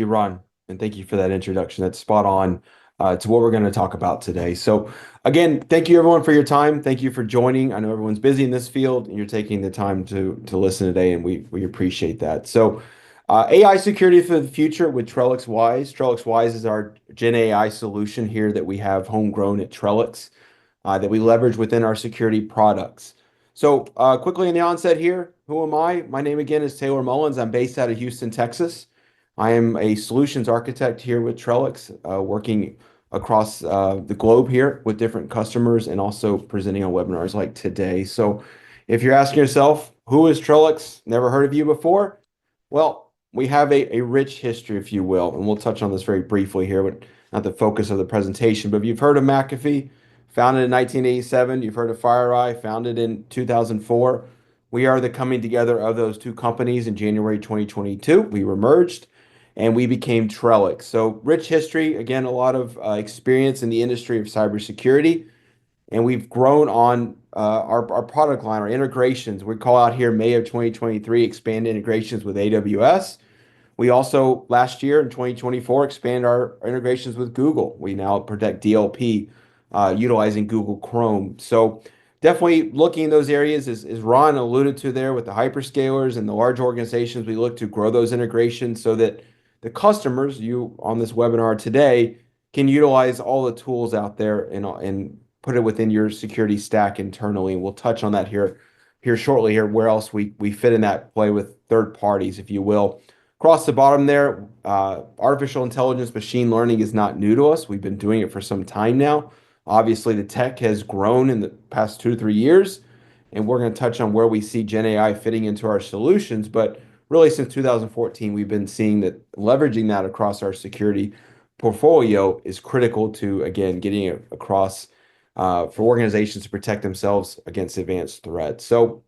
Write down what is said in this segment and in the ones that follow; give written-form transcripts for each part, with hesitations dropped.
You, Ron, and thank you for that introduction. That's spot on to what we're going to talk about today. So, again, thank you everyone for your time. Thank you for joining. I know everyone's busy in this field, and you're taking the time to listen today, and we appreciate that. So, AI security for the future with Trellix Wise. Trellix Wise is our Gen AI solution here that we have homegrown at Trellix that we leverage within our security products. So, quickly in the onset here, who am I? My name again is Taylor Mullins. I'm based out of Houston, Texas. I am a solutions architect here with Trellix, working across the globe here with different customers and also presenting on webinars like today. So, if you're asking yourself, who is Trellix? Never heard of you before? Well, we have a rich history, if you will, and we'll touch on this very briefly here, but not the focus of the presentation. But if you've heard of McAfee, founded in 1987, you've heard of FireEye, founded in 2004. We are the coming together of those two companies in January 2022. We were merged and we became Trellix. So, rich history, again, a lot of experience in the industry of cybersecurity. And we've grown on our product line, our integrations. We call out here May of 2023, expand integrations with AWS. We also, last year in 2024, expand our integrations with Google. We now protect DLP utilizing Google Chrome. So, definitely looking in those areas, as Ron alluded to there with the hyperscalers and the large organizations, we look to grow those integrations so that the customers, you on this webinar today, can utilize all the tools out there and put it within your security stack internally. And we'll touch on that here shortly here, where else we fit in that play with third parties, if you will. Across the bottom there, artificial intelligence, machine learning is not new to us. We've been doing it for some time now. Obviously, the tech has grown in the past 2 to 3 years, and we're going to touch on where we see Gen AI fitting into our solutions. But really, since 2014, we've been seeing that leveraging that across our security portfolio is critical to, again, getting it across for organizations to protect themselves against advanced threats. So,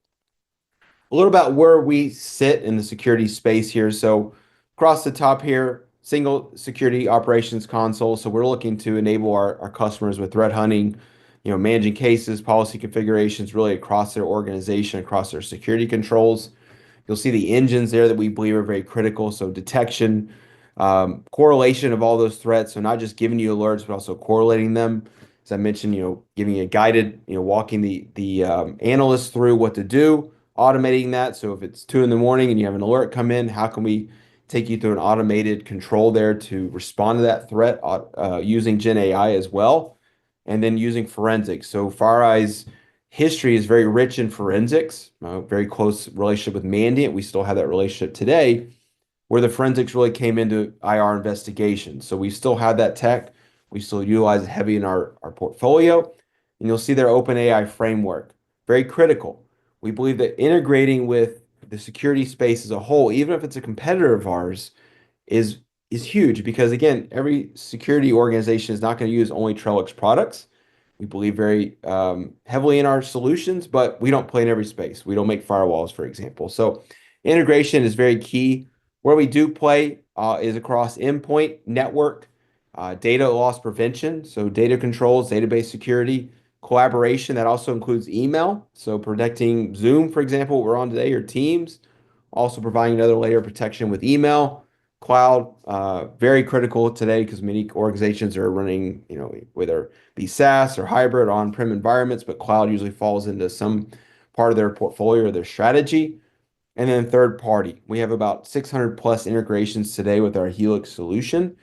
a little about where we sit in the security space here. So across the top here, single security operations console. So we're looking to enable our customers with threat hunting, managing cases, policy configurations, really across their organization, across their security controls. You'll see the engines there that we believe are very critical. So detection, correlation of all those threats. So not just giving you alerts, but also correlating them. As I mentioned, giving a guided, walking the analyst through what to do, automating that. So if it's 2 in the morning and you have an alert come in, how can we take you through an automated control there to respond to that threat using Gen AI as well, and then using forensics. So FireEye's history is very rich in forensics, very close relationship with Mandiant. We still have that relationship today, where the forensics really came into IR investigations. So we still have that tech. We still utilize it heavy in our portfolio. And you'll see their OpenAI framework, very critical. We believe that integrating with the security space as a whole, even if it's a competitor of ours, is is huge because again, every security organization is not going to use only Trellix products. We believe very heavily in our solutions, but we don't play in every space. We don't make firewalls, for example. So integration is very key. Where we do play is across endpoint, network, data loss prevention, so data controls, database security, collaboration. That also includes email. So protecting Zoom, for example, what we're on today, or Teams. Also providing another layer of protection with email. Cloud, very critical today because many organizations are running, whether it be SaaS or hybrid or on-prem environments, but cloud usually falls into some part of their portfolio or their strategy. And then third party, we have about 600 plus integrations today with our Helix solution,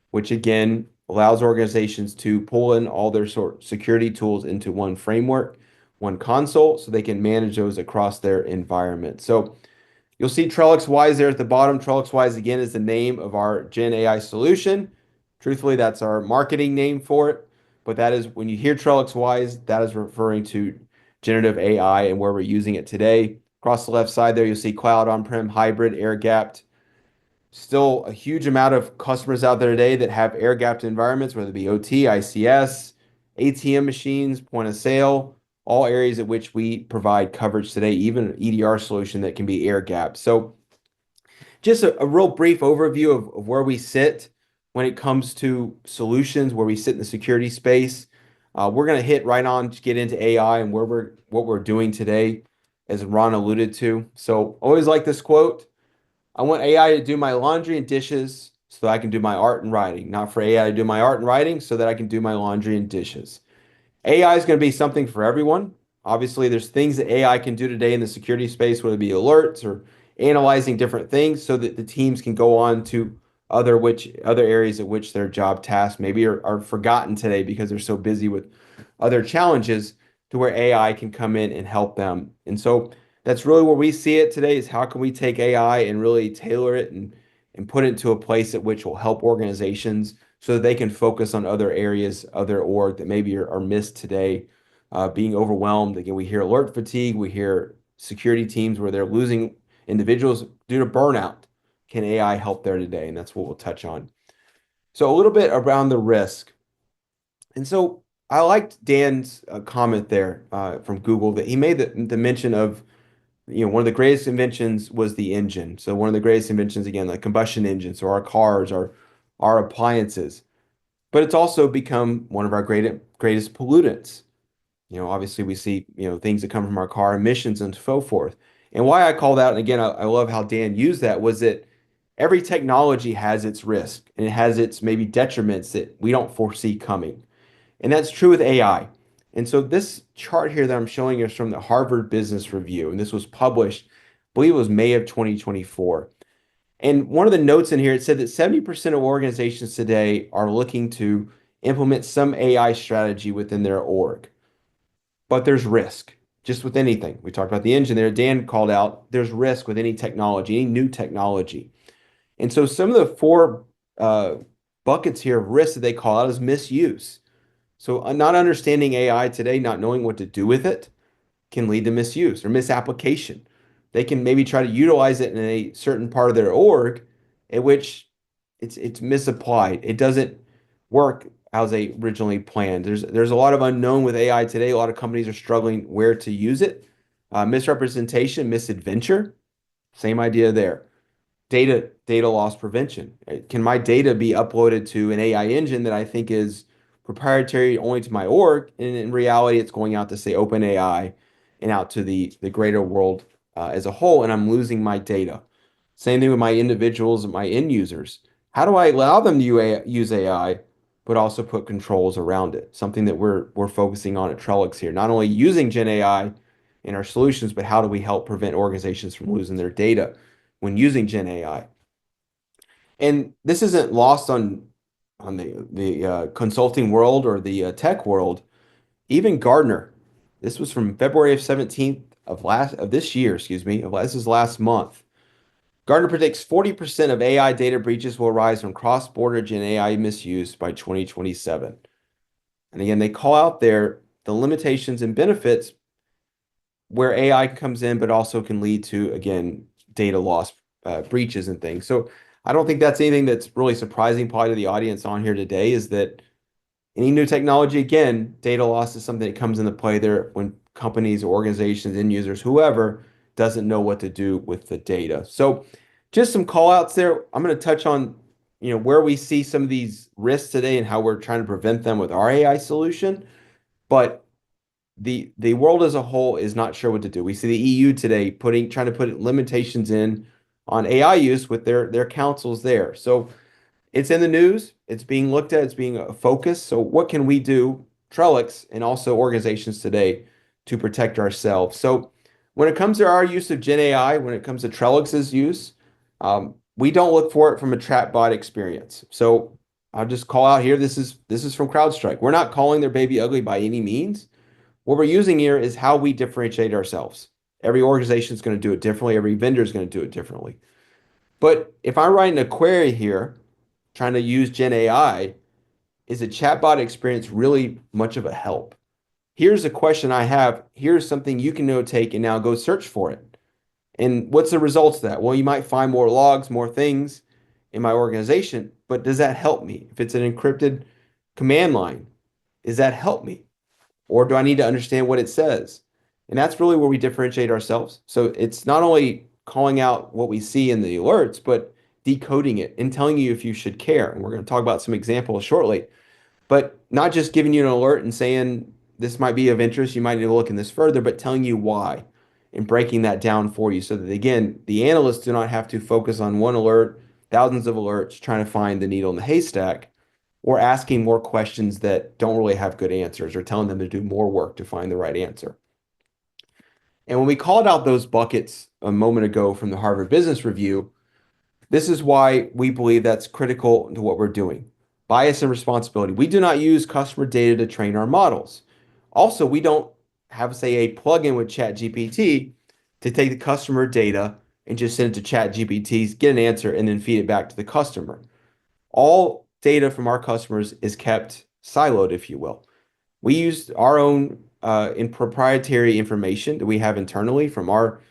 which again allows organizations to pull in all their security tools into one framework, one console, so they can manage those across their environment. So you'll see Trellix Wise there at the bottom. Trellix Wise, again, is the name of our Gen AI solution. Truthfully, that's our marketing name for it. But that is, when you hear Trellix Wise, that is referring to generative AI and where we're using it today. Across the left side there, you'll see cloud, on-prem, hybrid, air-gapped. Still a huge amount of customers out there today that have air-gapped environments, whether it be OT, ICS, ATM machines, point of sale, all areas at which we provide coverage today, even an EDR solution that can be air-gapped. So just a real brief overview of where we sit when it comes to solutions, where we sit in the security space. We're going to hit right on to get into AI and what we're doing today, as Ron alluded to. So always like this quote. I want AI to do my laundry and dishes so that I can do my art and writing, not for AI to do my art and writing so that I can do my laundry and dishes. AI is going to be something for everyone. Obviously, there's things that AI can do today in the security space, whether it be alerts or analyzing different things so that the teams can go on to other areas at which their job tasks maybe are forgotten today because they're so busy with other challenges to where AI can come in and help them. And so that's really where we see it today is how can we take AI and really tailor it and put it into a place at which will help organizations so that they can focus on other areas of their org that maybe are missed today, being overwhelmed. Again, we hear alert fatigue, we hear security teams where they're losing individuals due to burnout. Can AI help there today? And that's what we'll touch on. So a little bit around the risk. And so I liked Dan's comment there from Google that he made the mention of, one of the greatest inventions was the engine. So one of the greatest inventions, again, like combustion engines or our cars or our appliances. But it's also become one of our greatest pollutants. Obviously we see, things that come from our car emissions and so forth. And why I call that, and again, I love how Dan used that, was that every technology has its risk and it has its maybe detriments that we don't foresee coming. And that's true with AI. And so this chart here that I'm showing is from the Harvard Business Review, and this was published, I believe it was May of 2024. And one of the notes in here, it said that 70% of organizations today are looking to implement some AI strategy within their org. But there's risk, just with anything. We talked about the engine there. Dan called out there's risk with any technology, any new technology. And so some of the four uh, buckets here of risk that they call out is misuse. So not understanding AI today, not knowing what to do with it, can lead to misuse or misapplication. They can maybe try to utilize it in a certain part of their org, in which it's misapplied. It doesn't work as they originally planned. There's a lot of unknown with AI today. A lot of companies are struggling where to use it. Misrepresentation, misadventure, same idea there. Data loss prevention. Can my data be uploaded to an AI engine that I think is proprietary only to my org, and in reality, it's going out to say OpenAI and out to the greater world as a whole, and I'm losing my data. Same thing with my individuals and my end users. How do I allow them to use AI, but also put controls around it? Something that we're focusing on at Trellix here. Not only using Gen AI in our solutions, but how do we help prevent organizations from losing their data when using Gen AI? And this isn't lost on the consulting world or the tech world. Even Gardner, this was from February of 17th of this year, excuse me, this is last month. Gardner predicts 40% of AI data breaches will arise from cross-border Gen AI misuse by 2027. And again, they call out there the limitations and benefits where AI comes in, but also can lead to, again, data loss, breaches and things. So I don't think that's anything that's really surprising probably to the audience on here today is that any new technology, again, data loss is something that comes into play there when companies, organizations, end users, whoever doesn't know what to do with the data. So just some call outs there. I'm going to touch on, where we see some of these risks today and how we're trying to prevent them with our AI solution. But the world as a whole is not sure what to do. We see the EU today trying to put limitations in on AI use with their councils there. So it's in the news, it's being looked at, it's being a focus. So what can we do, Trellix, and also organizations today to protect ourselves? So when it comes to our use of Gen AI, when it comes to Trellix's use, we don't look for it from a chatbot experience. So I'll just call out here, this is from CrowdStrike. We're not calling their baby ugly by any means. What we're using here is how we differentiate ourselves. Every organization is going to do it differently. Every vendor is going to do it differently. But if I'm writing a query here, trying to use Gen AI, is a chatbot experience really much of a help? Here's a question I have. Here's something you can take and now go search for it. And what's the results of that? Well, you might find more logs, more things in my organization, but does that help me? If it's an encrypted command line, does that help me? Or do I need to understand what it says? And that's really where we differentiate ourselves. So it's not only calling out what we see in the alerts, but decoding it and telling you if you should care. And we're going to talk about some examples shortly, but not just giving you an alert and saying this might be of interest, you might need to look in this further, but telling you why and breaking that down for you so that, again, the analysts do not have to focus on one alert thousands of alerts trying to find the needle in the haystack, or asking more questions that don't really have good answers, or telling them to do more work to find the right answer. And when we called out those buckets a moment ago from the Harvard Business Review, this is why we believe that's critical to what we're doing. Bias and responsibility. We do not use customer data to train our models. Also, we don't have, say, a plugin with ChatGPT to take the customer data and just send it to ChatGPT, get an answer, and then feed it back to the customer. All data from our customers is kept siloed, if you will. We use our own in proprietary information that we have internally from our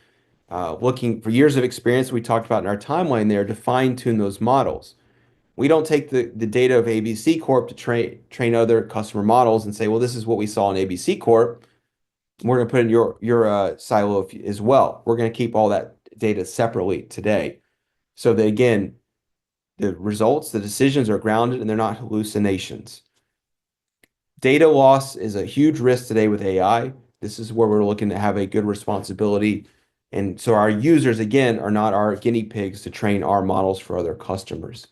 looking for years of experience we talked about in our timeline there to fine tune those models. We don't take the data of ABC Corp to train other customer models and say, well, this is what we saw in ABC Corp. We're going to put in your silo as well. We're going to keep all that data separately today, so that again, the results, the decisions are grounded and they're not hallucinations. Data loss is a huge risk today with AI. This is where we're looking to have a good responsibility. And so our users, again, are not our guinea pigs to train our models for other customers.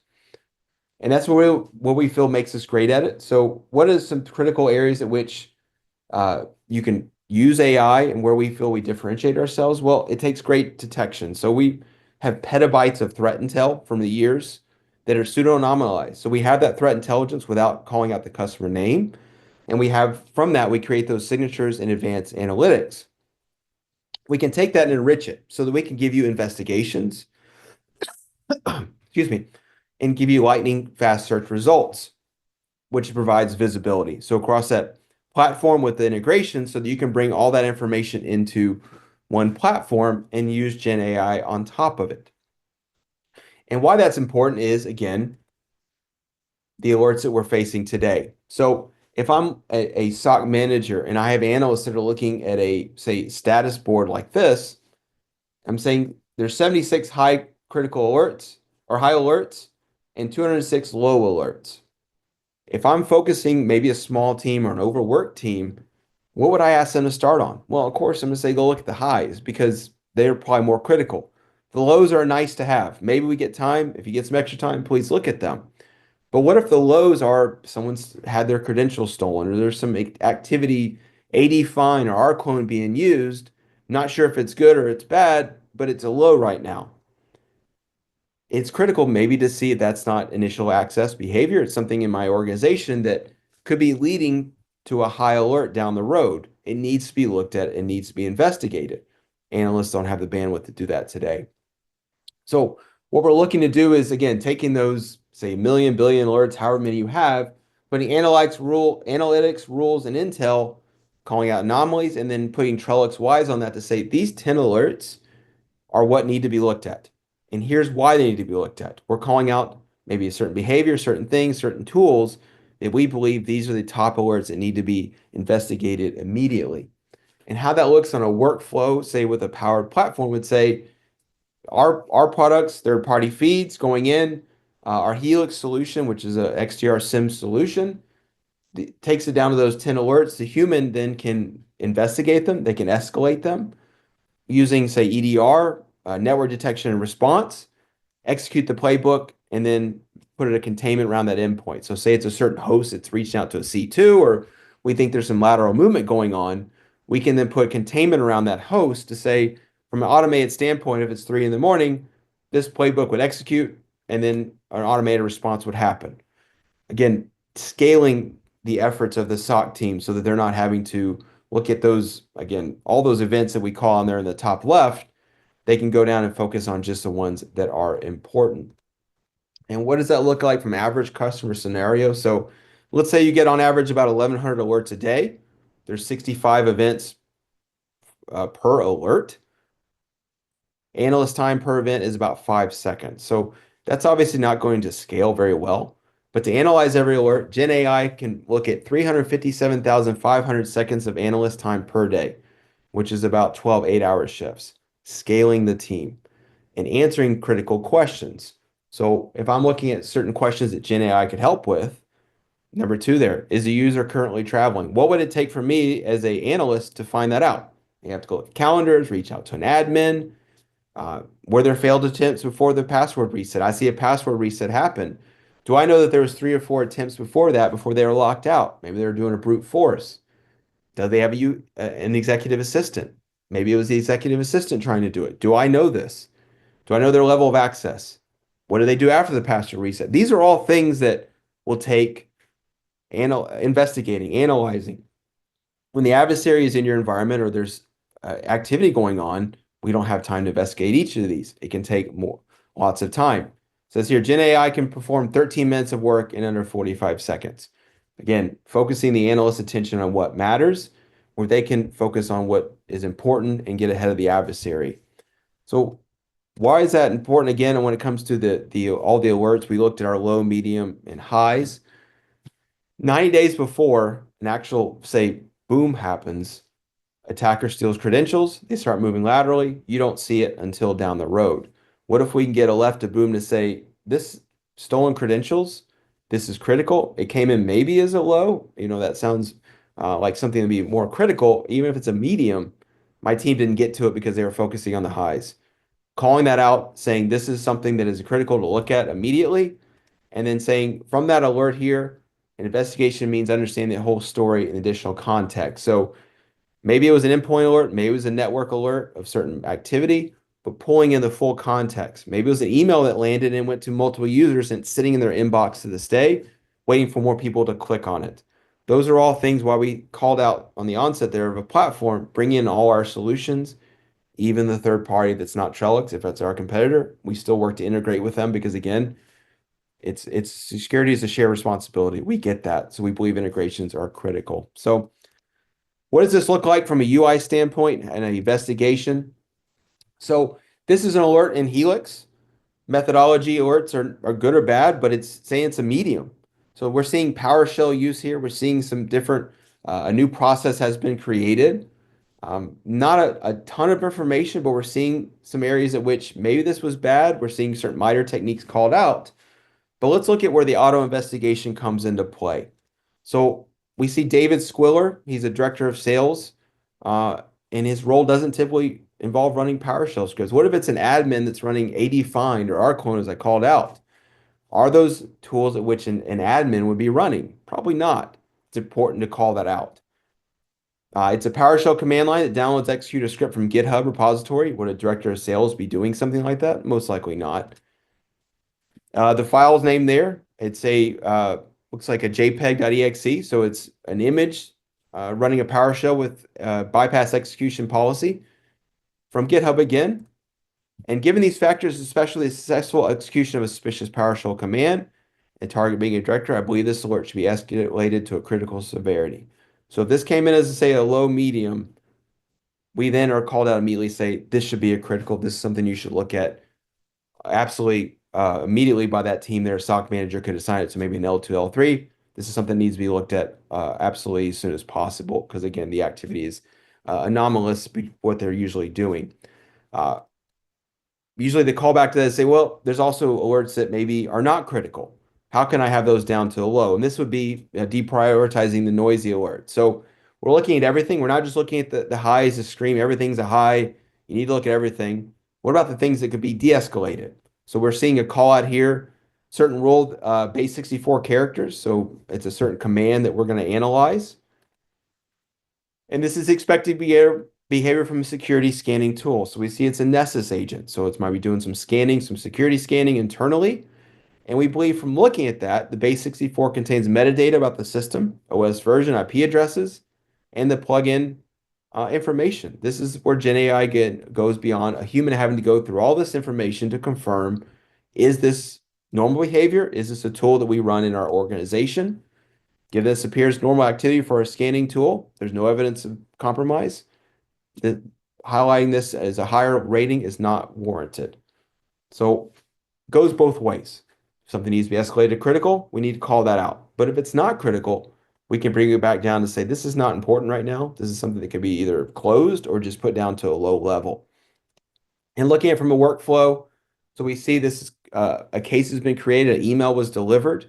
And that's what we feel makes us great at it. So what is some critical areas at which you can use AI and where we feel we differentiate ourselves? Well, it takes great detection. So we have petabytes of threat intel from the years that are pseudo-anonymized. So we have that threat intelligence without calling out the customer name. And we have from that, we create those signatures in advanced analytics. We can take that and enrich it so that we can give you investigations, excuse me, and give you lightning fast search results, which provides visibility. So across that platform with the integration so that you can bring all that information into one platform and use Gen AI on top of it. And why that's important is, again, the alerts that we're facing today. So if I'm a SOC manager and I have analysts that are looking at a, say, status board like this, I'm saying there's 76 high critical alerts or high alerts and 206 low alerts. If I'm focusing maybe a small team or an overworked team, what would I ask them to start on? Well, of course, I'm going to say go look at the highs because they're probably more critical. The lows are nice to have. Maybe we get time. If you get some extra time, please look at them. But what if the lows are someone's had their credentials stolen or there's some activity, AD fine or R clone being used? Not sure if it's good or it's bad, but it's a low right now. It's critical maybe to see if that's not initial access behavior. It's something in my organization that could be leading to a high alert down the road. It needs to be looked at. It needs to be investigated. Analysts don't have the bandwidth to do that today. So what we're looking to do is, again, taking those, say, million, billion alerts, however many you have, putting analytics, rules, and intel, calling out anomalies, and then putting Trellix Wise on that to say these 10 alerts are what need to be looked at. And here's why they need to be looked at. We're calling out maybe a certain behavior, certain things, certain tools that we believe these are the top alerts that need to be investigated immediately. And how that looks on a workflow, say with a powered platform, would say our products, third-party feeds going in, our Helix solution, which is a XDR SIM solution, takes it down to those 10 alerts. The human then can investigate them. They can escalate them using, say, EDR, network detection and response, execute the playbook, and then put a containment around that endpoint. So say it's a certain host that's reaching out to a C2, or we think there's some lateral movement going on, we can then put containment around that host to say, from an automated standpoint, if it's 3 in the morning, this playbook would execute, and then an automated response would happen. Again, scaling the efforts of the SOC team so that they're not having to look at those, again, all those events that we call on there in the top left, they can go down and focus on just the ones that are important. And what does that look like from average customer scenario? So let's say you get on average about 1,100 alerts a day. There's 65 events per alert. Analyst time per event is about 5 seconds. So that's obviously not going to scale very well. But to analyze every alert, Gen AI can look at 357,500 seconds of analyst time per day, which is about 12 8-hour shifts, scaling the team and answering critical questions. So if I'm looking at certain questions that Gen AI could help with, number 2 there, is the user currently traveling? What would it take for me as an analyst to find that out? You have to go look at calendars, reach out to an admin, Were there failed attempts before the password reset? I see a password reset happen. Do I know that there was 3 or 4 attempts before that before they were locked out? Maybe they were doing a brute force. Do they have an executive assistant? Maybe it was the executive assistant trying to do it. Do I know this? Do I know their level of access? What do they do after the password reset? These are all things that will take investigating, analyzing. When the adversary is in your environment or there's activity going on, we don't have time to investigate each of these. It can take lots of time. It says here, Gen AI can perform 13 minutes of work in under 45 seconds. Again, focusing the analyst's attention on what matters, where they can focus on what is important and get ahead of the adversary. So why is that important? Again, and when it comes to the all the alerts, we looked at our low, medium, and highs. 90 days before an actual, say, boom happens, attacker steals credentials, they start moving laterally. You don't see it until down the road. What if we can get a left of boom to say, this stolen credentials, this is critical. It came in maybe as a low. That sounds like something to be more critical. Even if it's a medium, my team didn't get to it because they were focusing on the highs. Calling that out, saying this is something that is critical to look at immediately, and then saying from that alert here, an investigation means understanding the whole story in additional context. So maybe it was an endpoint alert, maybe it was a network alert of certain activity, but pulling in the full context. Maybe it was an email that landed and went to multiple users and it's sitting in their inbox to this day, waiting for more people to click on it. Those are all things why we called out on the onset there of a platform, bring in all our solutions, even the third party that's not Trellix, if that's our competitor. We still work to integrate with them because again, it's security is a shared responsibility. We get that. So we believe integrations are critical. So what does this look like from a UI standpoint and an investigation? So this is an alert in Helix. Methodology alerts are good or bad, but it's saying it's a medium. So we're seeing PowerShell use here. We're seeing some different, a new process has been created. Not a ton of information, but we're seeing some areas at which maybe this was bad. We're seeing certain MITRE techniques called out. But let's look at where the auto investigation comes into play. So we see David Squiller. He's a director of sales, and his role doesn't typically involve running PowerShell scripts. What if it's an admin that's running AD Find or rclone, as I called out? Are those tools at which an admin would be running? Probably not. It's important to call that out. It's a PowerShell command line that downloads, execute a script from GitHub repository. Would a director of sales be doing something like that? Most likely not. The file's name there, it's looks like a JPEG.exe, so it's an image running a PowerShell with bypass execution policy from GitHub again. And given these factors, especially the successful execution of a suspicious PowerShell command and target being a director, I believe this alert should be escalated to a critical severity. So if this came in as, say, a low medium, we then are called out immediately, say, this should be a critical, this is something you should look at absolutely immediately by that team. Their SOC manager could assign it to maybe an L2, L3. This is something that needs to be looked at absolutely as soon as possible because, again, the activity is anomalous what they're usually doing. Usually they call back to that and say, well, there's also alerts that maybe are not critical. How can I have those down to a low? And this would be deprioritizing the noisy alert. So we're looking at everything. We're not just looking at the highs, the scream, everything's a high. You need to look at everything. What about the things that could be de-escalated? So we're seeing a call out here, certain rule base 64 characters. So it's a certain command that we're going to analyze. And this is expected behavior from a security scanning tool. So we see it's a Nessus agent. So it's might be doing some scanning, some security scanning internally. And we believe from looking at that, the base 64 contains metadata about the system, OS version, IP addresses, and the plugin information. This is where Gen AI goes beyond a human having to go through all this information to confirm, is this normal behavior? Is this a tool that we run in our organization? Given this appears normal activity for a scanning tool, there's no evidence of compromise. Highlighting this as a higher rating is not warranted. So it goes both ways. If something needs to be escalated to critical, we need to call that out. But if it's not critical, we can bring it back down to say, this is not important right now. This is something that could be either closed or just put down to a low level. And looking at it from a workflow, so we see this a case has been created, an email was delivered.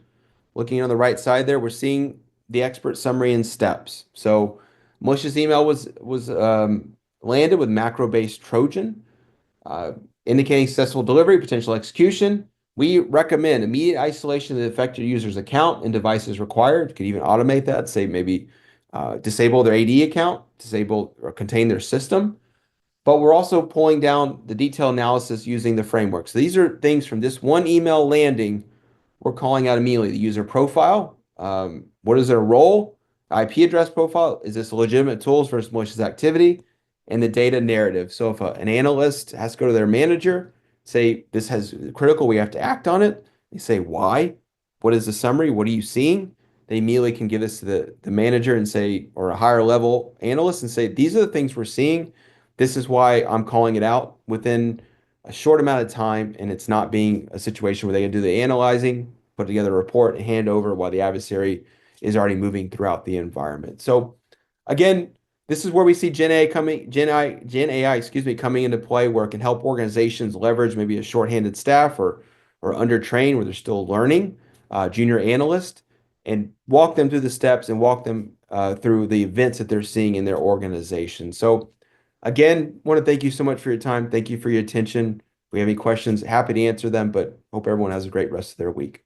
Looking on the right side there, we're seeing the expert summary and steps. So malicious email was landed with macro-based Trojan. indicating successful delivery, potential execution. We recommend immediate isolation of the affected user's account and devices required. You could even automate that, say maybe disable their AD account, disable or contain their system. But we're also pulling down the detailed analysis using the framework. So these are things from this one email landing. We're calling out immediately the user profile. What is their role? IP address profile. Is this legitimate tools versus malicious activity? And the data narrative. So if an analyst has to go to their manager, say this has critical, we have to act on it. They say why? What is the summary? What are you seeing? They immediately can give this to the manager and say, or a higher level analyst and say, these are the things we're seeing. This is why I'm calling it out within a short amount of time, and it's not being a situation where they can do the analyzing, put together a report, and hand over while the adversary is already moving throughout the environment. So again, this is where we see Gen AI, excuse me, coming into play, where it can help organizations leverage maybe a shorthanded staff or undertrained, where they're still learning, junior analyst, and walk them through the steps and walk them through the events that they're seeing in their organization. So again, want to thank you so much for your time. Thank you for your attention. If we have any questions, happy to answer them, but hope everyone has a great rest of their week.